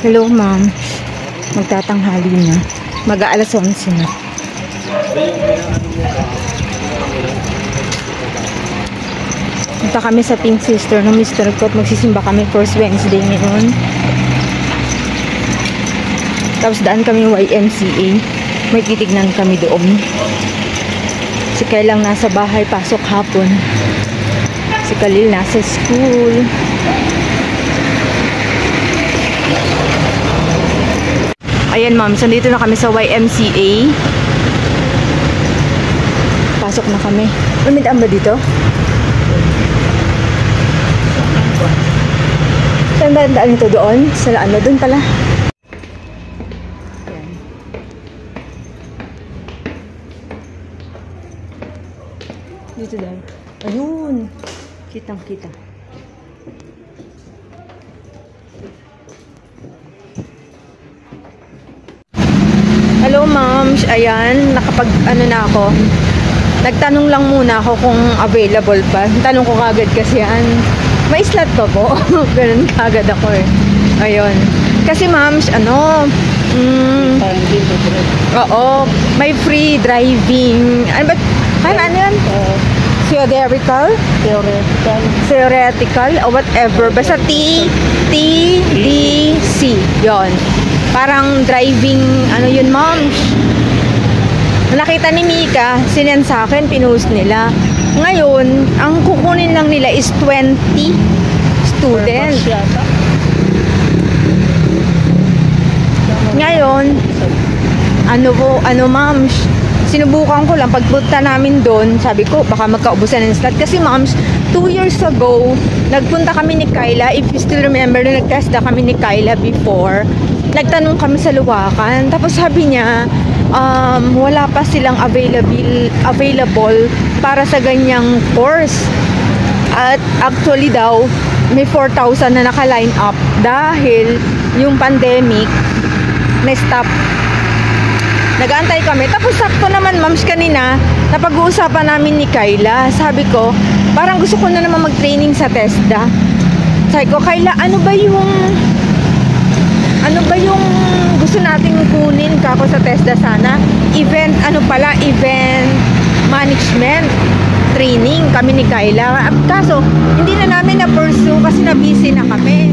Hello, ma'am. Magtatanghali na. Mag-aalas 11 na. Punta kami sa Pink Sister ng Mr. ko at magsisimba kami first Wednesday ngayon. Tapos daan kami YMCA. May titignan kami doon. Si Kyle lang nasa bahay, pasok hapon. Si Khalil nasa school. Ayan, ma'am. So, dito na kami sa YMCA. Pasok na kami. Lumidaan ba dito? Saan ba ang daan nito doon? Sa ano? Doon pala. Ayan. Dito dahil. Ayun. Kitang-kita. Hello, ma'am. Ayan, nakapag-ano na ako. Nagtanong lang muna ako kung available pa. Tanong ko kagad kasi yan. May slot pa po. Ganun kagad ako eh. Ayun. Kasi, ma'am, oo, may free driving. Ano ba? Ano yan? Theoretical? Theoretical or whatever. Basta TDC. Yon. Parang driving, ano yun, ma'am? Nakita ni Mika, sinend sa akin, pinost nila. Ngayon, ang kukunin lang nila is 20 students. Ngayon, ma'am, sinubukan ko lang, pagpunta namin doon, sabi ko, baka magkaubusan ng slot. Kasi, ma'am, 2 years ago, nagpunta kami ni Kyla. If you still remember, nag-test na kami ni Kyla before. Nagtanong kami sa Luwakan. Tapos sabi niya, wala pa silang available para sa ganyang course. At actually daw, may 4,000 na naka-line up dahil yung pandemic na-stop. Nag-aantay kami. Tapos sakto naman, ma'ams, kanina, napag-uusapan namin ni Kyla. Sabi ko, parang gusto ko na naman mag-training sa TESDA. Sabi ko, Kyla, ano ba yung gusto nating kunin kako sa TESDA sana? Event management training kami ni Kyla. Kaso, hindi na namin na-pursue kasi na-busy na kami.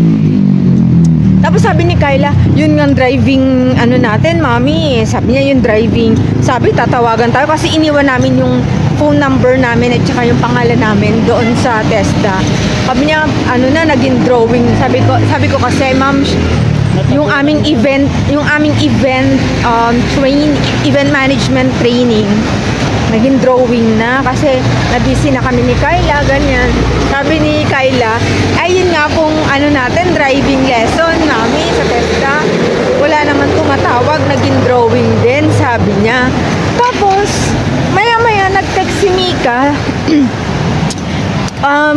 Tapos sabi ni Kyla, yun nga driving natin, mami. Sabi niya yung driving. Sabi, tatawagan tayo kasi iniwan namin yung phone number namin at saka yung pangalan namin doon sa TESDA. Sabi niya, naging drawing. Sabi ko kasi, ma'am, yung aming event management training, naging drawing na kasi na-busy na kami ni Kyla, ganyan. Sabi ni Kyla, ayun nga kung natin, driving lesson namin sa TESDA. Wala naman tumatawag, naging drawing din, sabi niya. Tapos, maya-maya, nag-text si Mika.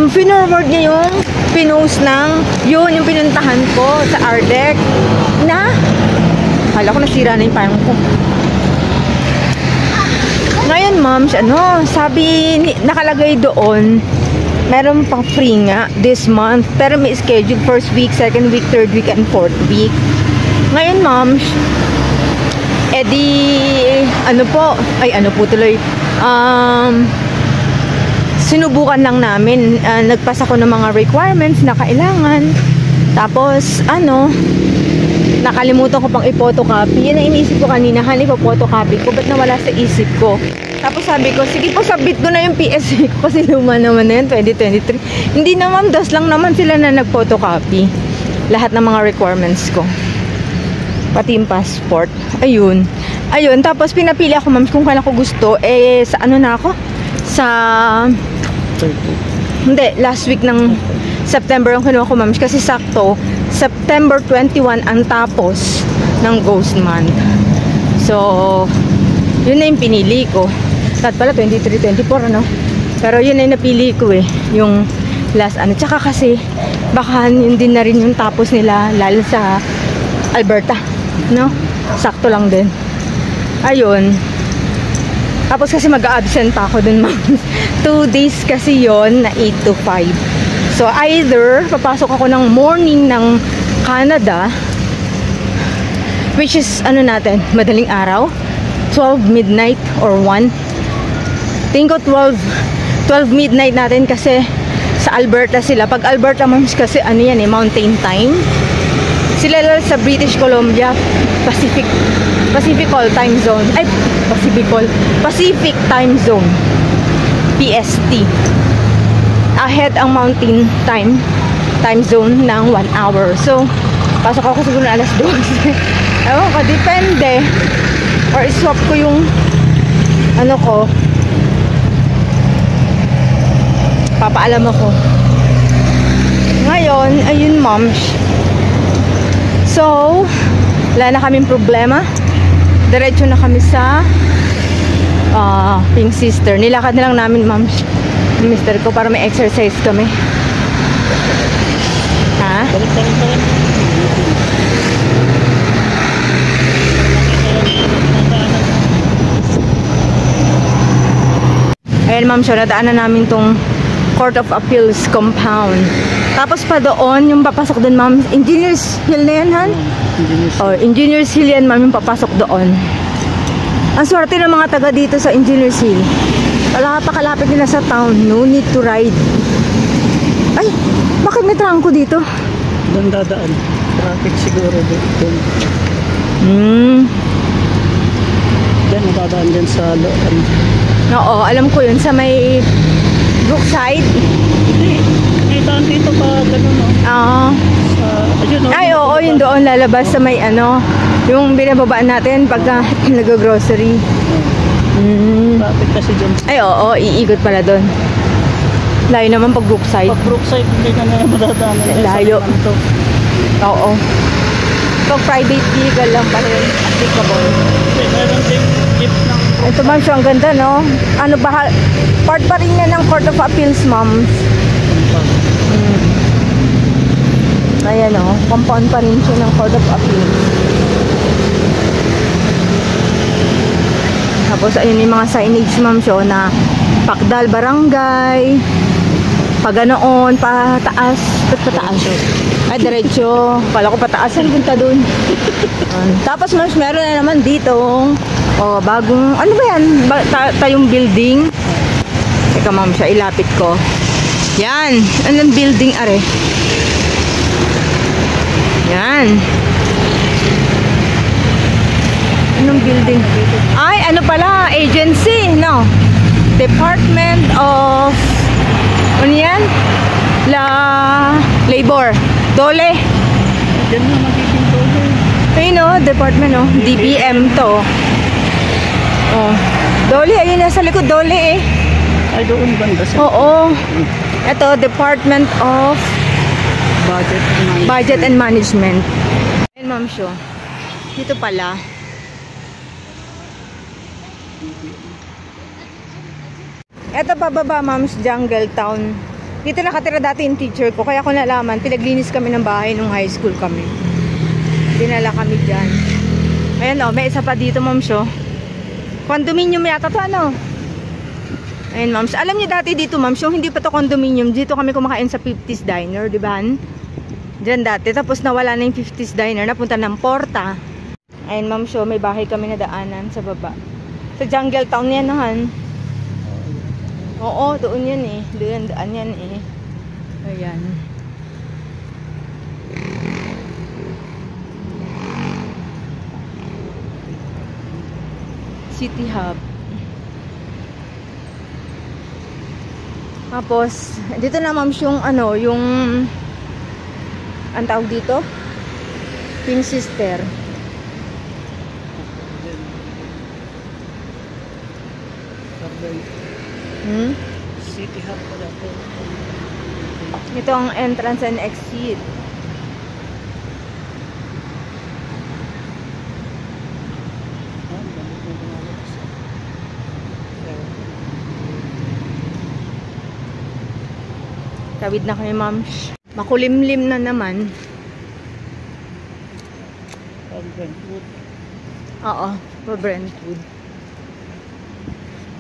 Finorward niya yung pinost ng yung pinuntahan ko sa Ardec na kala ko nasira na yung parang ko. Ngayon, ma'am, nakalagay doon, meron pang free nga this month, pero may schedule first week, second week, third week, and fourth week. Ngayon, ma'am, sinubukan lang namin, nagpasa ko ng mga requirements na kailangan. Tapos, nakalimutan ko pang i-photocopy. Yan ang iniisip ko kanina, ipo-photocopy ko. Ba't nawala sa isip ko? Tapos sabi ko, sige po, submit ko na yung PSA ko kasi luma naman na yun, 2023. Hindi na, ma'am, dos lang naman sila na nag-photocopy. Lahat ng mga requirements ko. Pati yung passport. Ayun. Tapos pinapili ako, ma'am, kung kailan ko gusto. Sa last week ng September ang kinuha ko, ma'am, kasi sakto September 21 ang tapos ng ghost month. So yun na yung pinili ko. Dapat pala 23, 24, pero yun na yung napili ko yung last tsaka kasi baka yun din na rin yung tapos nila, lalo sa Alberta, sakto lang din. Ayun. Tapos kasi mag-absent pa ako dun, ma'am. 2 days kasi yon na 8 to 5. So either papasok ako ng morning ng Canada Which is, ano natin, madaling araw. 12 midnight or 1. Tingin ko 12 midnight natin kasi sa Alberta sila. Pag Alberta moms kasi ano yan eh, mountain time. Sila lang sa British Columbia, Pacific time zone. Ay, Pacific time zone. PST. Ahead ang mountain time zone ng 1 hour. So, pasok ako siguro na alas 12. Ewan ko, depende. Or iswap ko yung ano ko. Papaalam ako. Ngayon, ayun moms. So, wala na kaming problema. Diretso na kami sa Pink Sister. Nilakad na lang namin moms yung mister ko para may exercise kami. Ha? Ayan ma'am, so nadaanan namin tong Court of Appeals compound. Tapos pa doon, yung papasok doon ma'am, Engineers Hill na yan, Han? Engineers Hill yan ma'am, yung papasok doon. Ang swerte ng mga taga dito sa Engineers Hill. Pakalapit nila sa town, no need to ride. Ay, bakit may trangko dito? Doon dadaan. Traffic siguro doon. Diyan, nadadaan dyan sa loob. Oo, alam ko yun. Sa may Brookside. Hindi. May daan dito pa gano'n, no? Oo. Ay, oo, yun doon lalabas sa may ano, yung binababaan natin pagka nag-grocery. Traffic kasi dyan. Ay, oo, iikot pala doon. Layo naman pag Brookside. Pag Brookside, hindi na na madadaan. Layo. Oo. Pag private vehicle lang pala yun, applicable. Meron din jeep ng... Ito ma'am, so ang ganda, no? Ano ba, part pa rin yan ng Court of Appeals, ma'am. Ayan, no? Compound pa rin siya ng Court of Appeals. Tapos, ayun yung mga signage, ma'am, so na Pakdal Barangay, paganoon, pataas. Ba't pataas? Ay, diretso. Kala ko pataasan, punta dun. Tapos, ma'am, meron na naman dito. Bagong, ano ba yan? Tayong building. Teka, ma'am, siya, ilapit ko. Yan. Anong building, are? Yan. Anong building? Ay, ano pala? Agency, no? Department of... Ano yan? Labor. Dole. Diyan na magiging Dole. Ayun, no? Department, no? DBM to. Oh. Dole, ayun nasa likod. Dole, eh. Ay, doon banda sa... Oo. Ito, Department of... Budget and Management. Ayun, ma'am, show. Dito pala. Ito pababa, ma'am's Jungle Town. Dito nakatira dati yung teacher ko. Kaya ko nalaman, pinaglinis kami ng bahay nung high school kami. Dinala kami dyan. Ayan o, may isa pa dito, ma'am, show. Condominium yata to, ano? Ayan, ma'am. Alam niyo dati dito, ma'am, show, hindi pa to condominium. Dito kami kumakain sa 50s Diner, di ba? Diyan dati. Tapos nawala na yung 50s Diner. Napunta ng Porta. Ayan, ma'am, show, may bahay kami na daanan sa baba. Sa Jungle Town yan, nahan. Oo, doon yan eh. Doon daan yan eh. Ayan. City Hub. Tapos, dito na ma'am yung ano, yung ang tawag dito? Pink Sister. City Hub pala po. Ito ang entrance and exit. Tawid na kami, ma'am. Makulimlim na naman. Brentwood. Oo, pa Brentwood.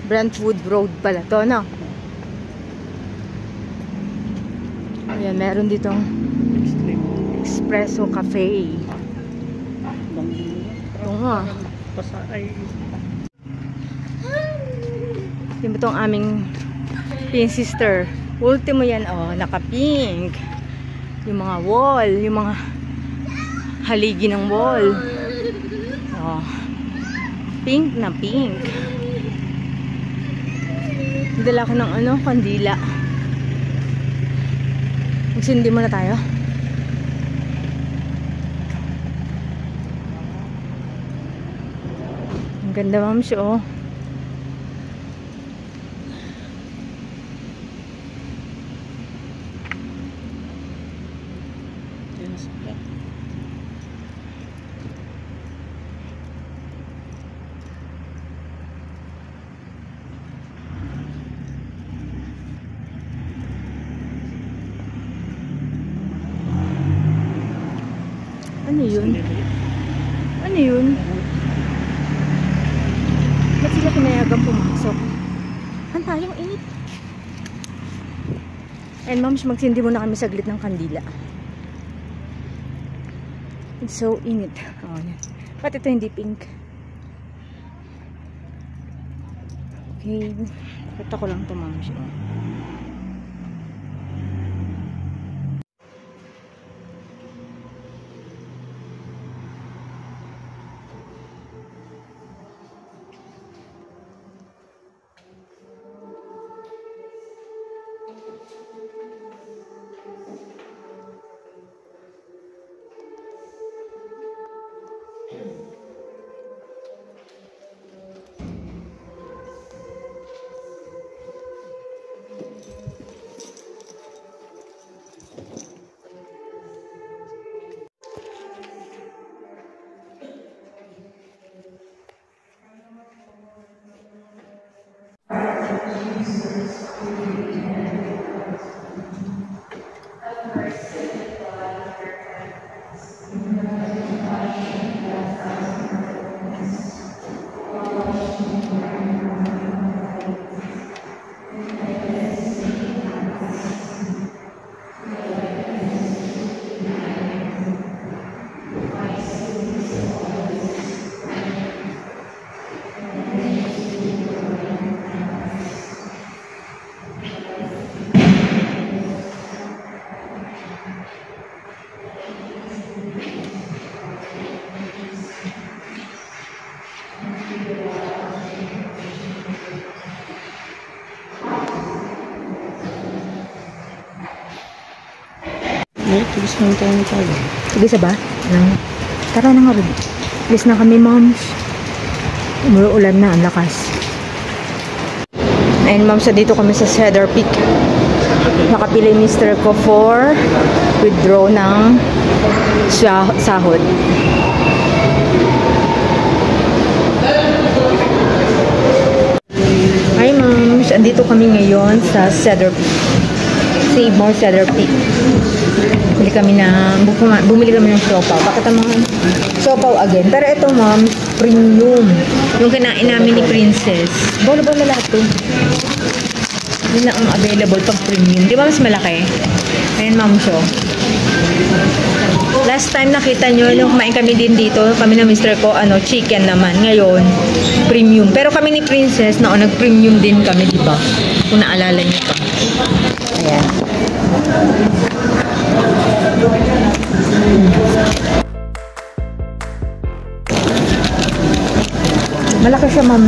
Brentwood Road pala to, no? Ayan, meron ditong Espresso Cafe. Oh. Pasa ay Yung ba itong aming pink sister? Ultimo yan, oh, naka-pink. Yung mga wall, yung mga haligi ng wall. Oh. Pink na pink. Dala ko ng ano, kandila. Magsindi muna tayo. Ang ganda, ma'am, siya, oh. Ano yun? Ano yun? Ba't sila pinayagang pumasok? Ang tayong init. And ma'am, magsindi muna kami saglit ng kandila. It's so init. Oh, yan. Ba't ito hindi pink? Okay. Kita ko lang ito, ma'am. may tulis lang tayo. Sige ba? Tara na nga rin. Alis na kami, moms. Umuulan na, ang lakas. Ayun, moms, dito kami sa Cedar Peak. Nakapili mister ko for withdraw ng sahod. Hi, moms. Andito kami ngayon sa Cedar Peak. Save More Cedar Peak. Bumili kami ng siopaw. Bakit ang mga siopaw again? Pero ito, ma'am, premium. Yung kinain namin ni Princess. Bola-bola lahat to. Yun lang ang available pag premium. Di ba mas malaki? Ayan, ma'am, so. Last time nakita nyo, nung kumain kami din dito, kami na mister ko, chicken naman. Ngayon, premium. Pero kami ni Princess, nag-premium din kami, di ba? Kung naalala nyo pa. Ayan. Malaki siya, ma'am.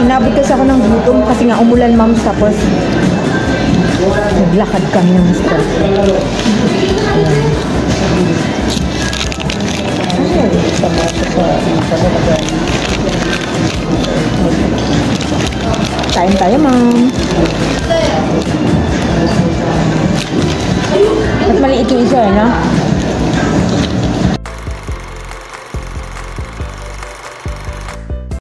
Inabot kasi ako ng gutom kasi nga umulan, ma'am, tapos naglakad kami ng mister. Kain tayo, ma'am. Mas maliit yung isa, no?